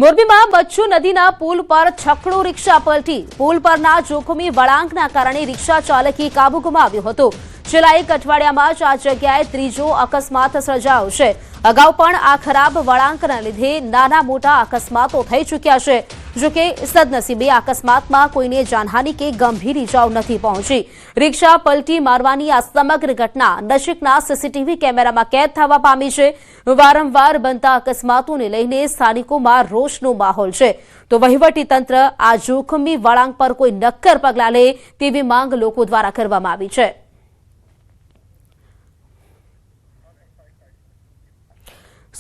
મોરબીમાં બચ્ચુ નદીના પુલ પર છકડો રિક્ષા પલટી પુલ પરના જોખમી વળાંકના કારણે રિક્ષા ચાલકે કાબુ ગુમાવ્યો હતો। છેલ્લા એક અઠવાડિયામાં જ આ જગ્યાએ ત્રીજો અકસ્માત સર્જાયો છે। અગાઉ પણ આ ખરાબ વળાંકના લીધે નાના મોટા અકસ્માતો થઈ ચૂક્યા છે। જોકે સદનસીબે અકસ્માતમાં કોઈને જાનહાનિ કે ગંભીર ઇજાઓ નથી પહોંચી। રિક્ષા પલટી મારવાની આ સમગ્ર ઘટના નજીકના સીસીટીવી કેમેરામાં કેદ થવા પામી છે। વારંવાર બનતા અકસ્માતોને લઈને સ્થાનિકોમાં રોષનો માહોલ છે। તો વહીવટી તંત્ર આ જોખમી વળાંક પર કોઈ નક્કર પગલાં લે તેવી માંગ લોકો દ્વારા કરવામાં આવી છે।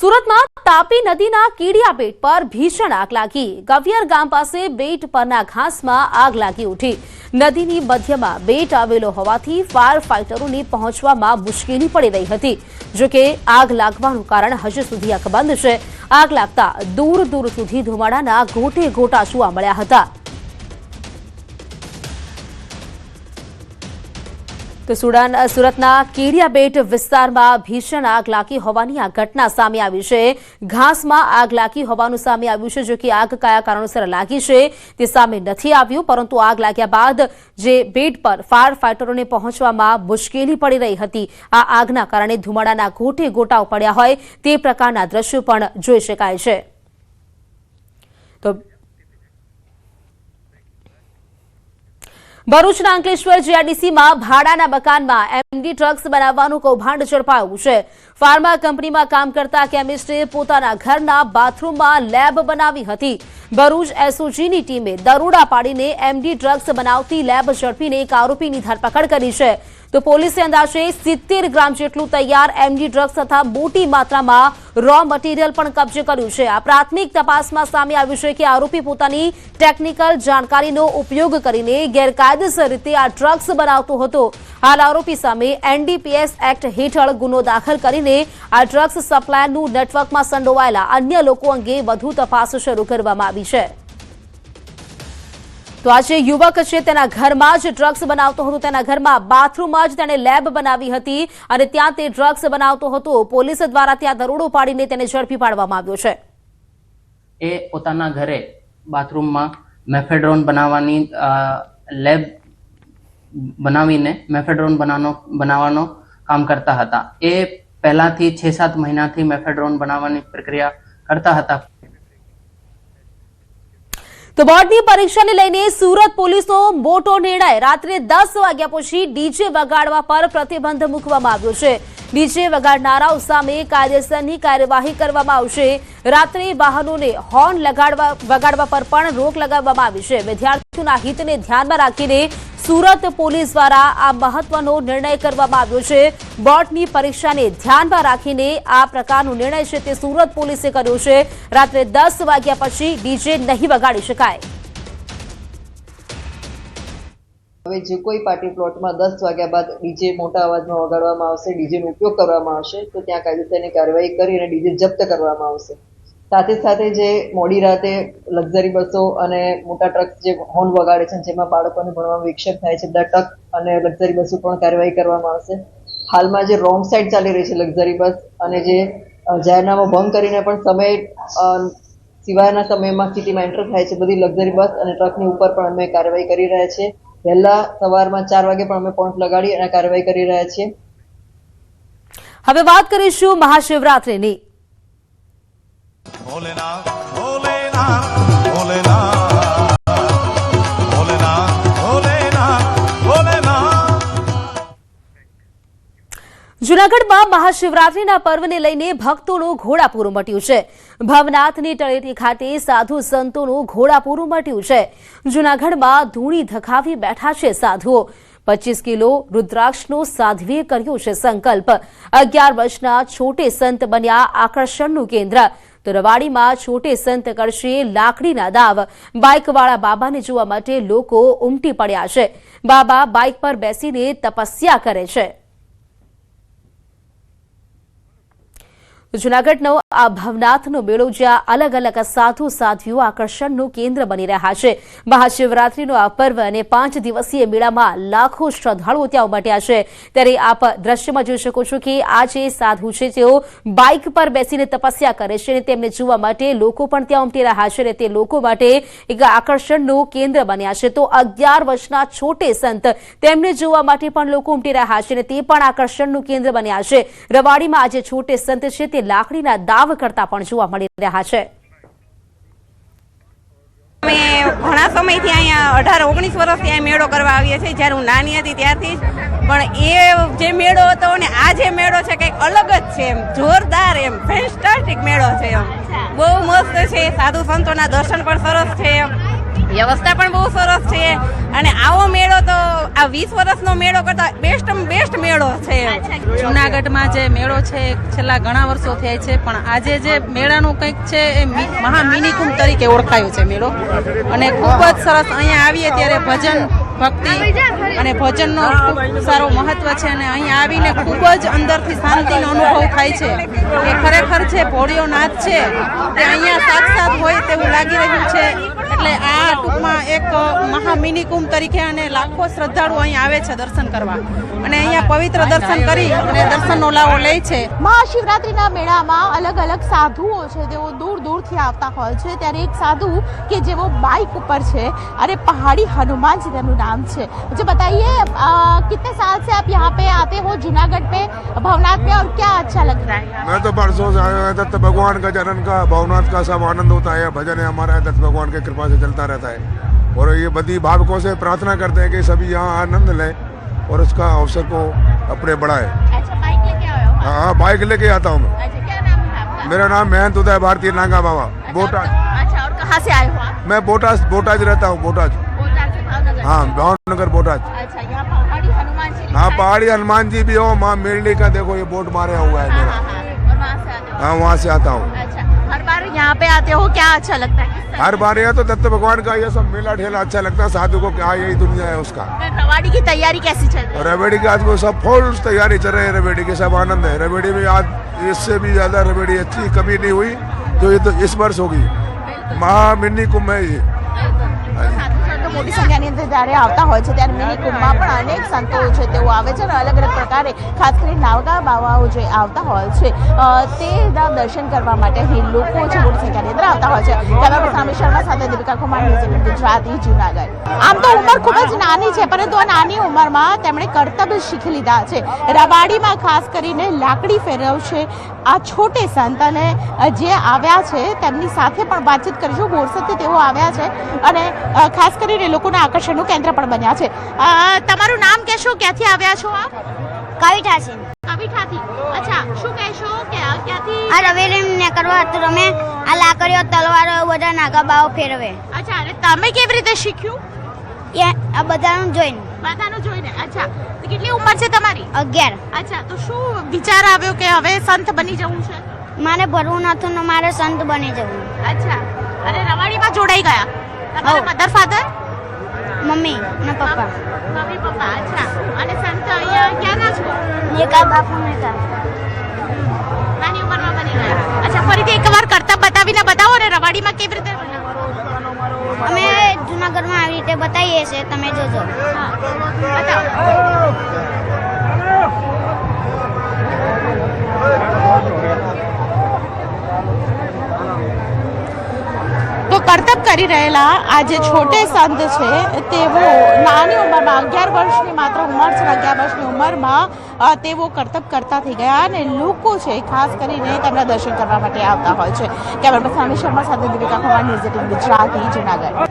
સુરતમાં તાપી નદીના કીડિયા બેટ પર ભીષણ આગ લાગી। ગવિયર ગામ પાસે બેટ પરના ઘાસમાં આગ લાગી ઉઠી। નદીની મધ્યમાં બેટ આવેલો હોવાથી ફાયર ફાઇટરોને પહોંચવામાં મુશ્કેલી પડી રહી હતી। જોકે આગ લાગવાનું કારણ હજુ સુધી અકબંધ છે। આગ લાગતા દૂર દૂર સુધી ધુમાડાના ગોટે ગોટા જોવા મળ્યા હતા। તો સુરતના કીડિયા બેટ વિસ્તારમાં ભીષણ આગ લાગી હોવાની આ ઘટના સામે આવી છે। ઘાસમાં આગ લાગી હોવાનું સામે આવ્યું છે। જો કે આગ કયા કારણોસર લાગી છે તે સામે નથી આવ્યું, પરંતુ આગ લાગ્યા બાદ જે બેટ પર ફાયર ફાઇટરોને પહોંચવામાં મુશ્કેલી પડી રહી હતી। આ આગના કારણે ધુમાડાના ગોટે ગોટા પડ્યા હોય તે પ્રકારના દ્રશ્યો પણ જોઈ શકાય છે। તો ભરૂચના અંકલેશ્વર જીઆઈડીસીમાં ભાડાના મકાનમાં એમડી ડ્રગ્સ બનાવવાનું કૌભાંડ ઝડપાયું છે। ફાર્મા કંપનીમાં કામ કરતા કેમિસ્ટે પોતાના ઘરના બાથરૂમમાં લેબ બનાવી હતી। ભરૂચ એસઓજીની ટીમે દરોડા પાડીને એમડી ડ્રગ્સ બનાવતી લેબ ઝડપીને એક આરોપીની ધરપકડ કરી છે। તો પોલીસે અંદાજે 70 ગ્રામ જેટલું તૈયાર એમડી ડ્રગ્સ તથા મોટી માત્રામાં રો મટીરીયલ પણ કબજે કર્યું છે। આ પ્રાથમિક તપાસમાં સામે આવ્યું છે કે આરોપી પોતાની ટેકનિકલ જાણકારીનો ઉપયોગ કરીને ગેરકાયદેસર રીતે આ ડ્રગ્સ બનાવતો હતો। હાલ આરોપી સામે એનડીપીએસ એક્ટ હેઠળ ગુનો દાખલ કરીને આ ડ્રગ્સ સપ્લાયરનું નેટવર્કમાં સંડોવાયેલા અન્ય લોકો અંગે વધુ તપાસ શરૂ કરવામાં આવી છે। તો આજે યુવક છે તેના ઘરમાં જ ડ્રગ્સ બનાવતો હતો। તેના ઘરમાં બાથરૂમમાં જ તેણે લેબ બનાવી હતી અને ત્યાં તે ડ્રગ્સ બનાવતો હતો। પોલીસ દ્વારા ત્યાં દરોડો પાડીને તેને ઝડપી પાડવામાં આવ્યો છે। એ પોતાના ઘરે બાથરૂમમાં મેફેડ્રોન બનાવવાની લેબ બનાવીને મેફેડ્રોન બનાવવાનો કામ કરતા હતા। એ પહેલાથી 6-7 મહિનાથી મેફેડ્રોન બનાવવાની પ્રક્રિયા કરતા હતા। તો બોર્ડની પરીક્ષાને લઈને સુરત પોલીસનો મોટો નિર્ણય। રાત્રે 10 વાગ્યા પછી ડીજે વગાડવા પર પ્રતિબંધ મૂકવામાં આવ્યો છે। ડીજે વગાડનારાઓ સામે કાયદેસરની કાર્યવાહી કરવામાં આવશે। રાત્રે વાહનોને હોર્ન વગાડવા પર પણ રોક લગાવવામાં આવી છે। વિદ્યાર્થીઓના હિતને ધ્યાનમાં રાખીને સુરત પોલીસ દ્વારા આ મહત્વનો નિર્ણય કરવામાં આવ્યો છે। બોર્ડની પરીક્ષાને ધ્યાનમાં રાખીને આ પ્રકારનો નિર્ણય છે તે સુરત પોલીસે કર્યો છે। રાત્રે 10 વાગ્યા પછી ડીજે નહીં વગાડી શકાય। હવે જે કોઈ પાર્ટી પ્લોટમાં 10 વાગ્યા બાદ ડીજે મોટા અવાજમાં વગાડવામાં આવશે, ડીજેનો ઉપયોગ કરવામાં આવશે તો ત્યાં કાયદેસરની કાર્યવાહી કરીને ડીજે જપ્ત કરવામાં આવશે। સાથે સાથે જે મોડી રાતે લક્ઝરી બસો અને મોટા ટ્રક જે હોર્ન વગાડે છે જેમાં બાળકોને ભણવામાં વિક્ષેપ થાય છે, બધા ટ્રક અને લક્ઝરી બસો પણ કાર્યવાહી કરવામાં આવશે। હાલમાં જે રોંગ સાઈડ ચાલી રહી છે લક્ઝરી બસ અને જે જાહેરનામા ભંગ કરીને પણ સમય સિવાયના સમયમાં સિટીમાં એન્ટર થાય છે બધી લક્ઝરી બસ અને ટ્રકની ઉપર પણ અમે કાર્યવાહી કરી રહ્યા છીએ। વહેલા સવારમાં 4 વાગે પણ અમે પોઈન્ટ લગાડી અને કાર્યવાહી કરી રહ્યા છીએ। હવે વાત કરીશું મહાશિવરાત્રીની। ભોલેનાથ ભોલેનાથ ભોલેનાથ ભોલેનાથ ભોલેનાથ ભોલેનાથ। જૂનાગઢમાં મહાશિવરાત્રીના પર્વને લઈને ભક્તોનું ઘોડાપૂર ઉમટ્યું છે। ભવનાથની તળેટી ખાતે સાધુ સંતોનું ઘોડાપૂર ઉમટ્યું છે। જૂનાગઢમાં ધૂણી ધખાવી બેઠા છે સાધુઓ। 25 કિલો રુદ્રાક્ષનો સાધ્વીએ કર્યો છે સંકલ્પ। 11 વર્ષના છોટે સંત બન્યા આકર્ષણનું કેન્દ્ર। તો રવાડીમાં છોટે સંત કરશે લાકડીના દાવ। બાઇકવાળા બાબાને જોવા માટે લોકો ઉમટી પડ્યા છે। બાબા બાઇક પર બેસીને તપસ્યા કરે છે। જૂનાગઢનો આ ભવનાથનો મેળો જ્યાં અલગ અલગ સાધુ સાધ્વીઓ આકર્ષણનું કેન્દ્ર બની રહ્યા છે. મહાશિવરાત્રીનો આ પર્વ અને 5 દિવસીય મેળામાં લાખો શ્રદ્ધાળુઓ ત્યાં ઉમટ્યા છે. ત્યારે આપ દ્રશ્યમાં જોઈ શકો છો કે આ જે સાધુ છે તેઓ બાઇક પર બેસીને તપસ્યા કરે છે અને તેમને જોવા માટે લોકો પણ ત્યાં ઉમટી રહ્યા છે અને તે લોકો માટે એક આકર્ષણનું કેન્દ્ર બન્યા છે. તો 11 વર્ષના છોટે સંત તેમને જોવા માટે પણ લોકો ઉમટી રહ્યા છે અને તે પણ આકર્ષણનું કેન્દ્ર બન્યા છે. રવાડીમાં આજે છોટે સંત છે તે લાકડીના દાવ કરતા પણ જોવા મળી રહ્યા છે. અમે ઘણા સમયથી અહીંયા 18-19 વર્ષથી અહીંયા મેળો કરવા આવીએ છીએ. જ્યારે હું નાની હતી ત્યારથી જ. પણ એ જે મેળો હતો ને આ જે મેળો છે કંઈક અલગ જ છે, એમ જોરદાર, એમ ફેન્ટાસ્ટિક મેળો છે. એમ બહુ મસ્ત છે. સાધુ સંતોના દર્શન પણ સરસ છે, વ્યવસ્થા પણ બહુ સરસ છે. અને આવો મેળો તો આ 20 વર્ષનો મેળો કરતા બેસ્ટ મેળો છે. જૂનાગઢમાં જે મેળો છે છેલ્લા ઘણા વર્ષો થયા છે, પણ આજે જે મેળાનું કંઈક છે એ મહા મિની કુંભ તરીકે ઓળખાયો છે મેળો. અને ખૂબ જ સરસ અહીંયા આવીએ ત્યારે ભજન ભક્તિ અને ભજનનો ખૂબ સારો મહત્વ છે. અને અહીંયા આવીને ખૂબ જ અંદરથી શાંતિનો અનુભવ થાય છે કે ખરેખર જે ભોળિયો નાથ છે તે અહીંયા સાક્ષાત હોય તેવું લાગી રહ્યું છે. એટલે આ ટૂંકમાં એક મહા મિની કુંભ તરીકે અને લાખો શ્રદ્ધાળુઓ અહીંયા આવે છે દર્શન કરવા અને અહીંયા પવિત્ર દર્શન કરી અને દર્શનનો લાવો લે છે. મહાશિવરાત્રીના મેળામાં અલગ અલગ સાધુઓ છે તેઓ દૂર દૂરથી આવતા હોય છે. ત્યારે એક સાધુ કે જેઓ બાઇક ઉપર છે અને પહાड़ी हनुमान जी તેમનું नाम છે. मुझे बताइए कितने साल से आप यहाँ पे आते हो जूनागढ़ पे भवनाथ में और क्या अच्छा लग रहा है? मैं तो परसों से आया हुआ दत्त भगवान का चरण का भवनाथ का सब आनंद होता है. भजन है हमारा दत्त भगवान की कृपा से चलता रहता है और ये बड़ी भावकों से प्रार्थना करते हैं कि सभी यहाँ आनंद लें और उसका अवसर को अपने बढ़ाए. अच्छा, बाइक लेके आए हो? हाँ, बाइक लेके आता हूँ मैं. अच्छा, क्या नाम है आपका? मेरा नाम महंत उदय भारतीय नांगा बाबा बोटाज. अच्छा, और कहाँ से आए हो आप? मैं बोटाज रहता हूँ. बोटाज, बोटाल से भावनगर? हाँ, भावनगर बोटाज. अच्छा, यहाँ पहाड़ी हनुमान जी हाँ, पहाड़ी हनुमान जी भी हो. माँ मेरली का देखो ये बोर्ड मारे हुआ है मेरा. और वहाँ से आते हो? हाँ, वहाँ से आता हूँ. अच्छा, हर बार यहाँ पे आते हो, क्या अच्छा लगता है? किस हर बार यहाँ तो दत्त भगवान का ये सब मेला ठेला अच्छा लगता है. साधु को क्या यही दुनिया है उसका. तरह रवाड़ी की तैयारी कैसी चल रही है? रबेड़ी की आज वो सब फुल तैयारी चल रही है. रबेड़ी के सब आनंद है. रबेड़ी में आज इससे भी ज्यादा रबेड़ी अच्छी कभी नहीं हुई जो ये तो इस वर्ष होगी. महा मिनी कुंभ है ये. સંતો મોટી સંખ્યાની અંદર જ્યારે આવતા હોય છે ત્યારે મિની કુંભમાં પણ અનેક સંતો છે તેઓ આવે છે અને અલગ અલગ પ્રકારે ખાસ કરીને નાવકા બાવાઓ જે આવતા હોય છે તેના દર્શન કરવા માટે અહીં લોકો છે મોટી સંખ્યાની અંદર આવતા હોય છે. કેમેરામેન સામે શર્મા સાથે દીપિકા કુમાર, ન્યૂઝ ગુજરાતી, જૂનાગઢ. આમ તો ઉંમર ખૂબ જ નાની છે, પરંતુ આ નાની ઉંમરમાં તેમણે કરતબ શીખી લીધા છે. રબાડીમાં ખાસ કરીને લાકડી ફેરવશે આ છોટે સંત અને જે આવ્યા છે તેમની સાથે પણ વાતચીત કરીશું. બોરસદથી તેઓ આવ્યા છે અને ખાસ કરીને લોકોના આકર્ષણનું કેન્દ્ર પણ બન્યા છે. તમારું નામ કહેશો? ક્યાંથી આવ્યા છો આપ? કવિઠાથી. કવિઠાથી. અચ્છા, શું કહેશો કે ક્યાંથી? આ રવેલી ને કરવા તો તમે આ લાકડીઓ તલવારો બધા નાગા બાવો ફેરવે. અચ્છા, અને તમે કેવી રીતે શીખ્યું? એ આ બધાનું જોઈને. બધાનું જોઈને. અચ્છા, તો કેટલી ઉંમર છે તમારી? 11. અચ્છા, તો શું વિચાર આવ્યો કે હવે સંત બની જવું છે? મારે ભરવું નતું ને મારે સંત બની જવું. અચ્છા, અને રવાડીમાં જોડાઈ ગયા? તમારા મધર ફાધર? મમ્મી ને પપ્પા. Mummy papa. અચ્છા, અને સંત અહીંયા ક્યાંના છો? નેકા બાપુ નેકા. નાની ઉંમરમાં બની ગયા. અચ્છા, ફરીથી એકવાર કરતબ બતાવીને બતાવો ને રવાડીમાં કેવી રીતે બનાવો? અમે જૂનાગઢમાં આવી રીતે બતાવીએ છીએ, તમે જોજો. હા, બતાવો. તો કરતબ કરી રહેલા આ જે છોટે સંત છે તેઓ નાની ઉંમરમાં 11 વર્ષની માત્ર ઉંમર છે. 11 વર્ષની ઉંમરમાં તેઓ કરતબ કરતા થઈ ગયા અને લોકો છે ખાસ કરીને તેમના દર્શન કરવા માટે આવતા હોય છે. કેમેરામેન સામે શર્મા સાથે દીપિકા કુમાર, ન્યૂઝ 18 ગુજરાતી, જૂનાગઢ.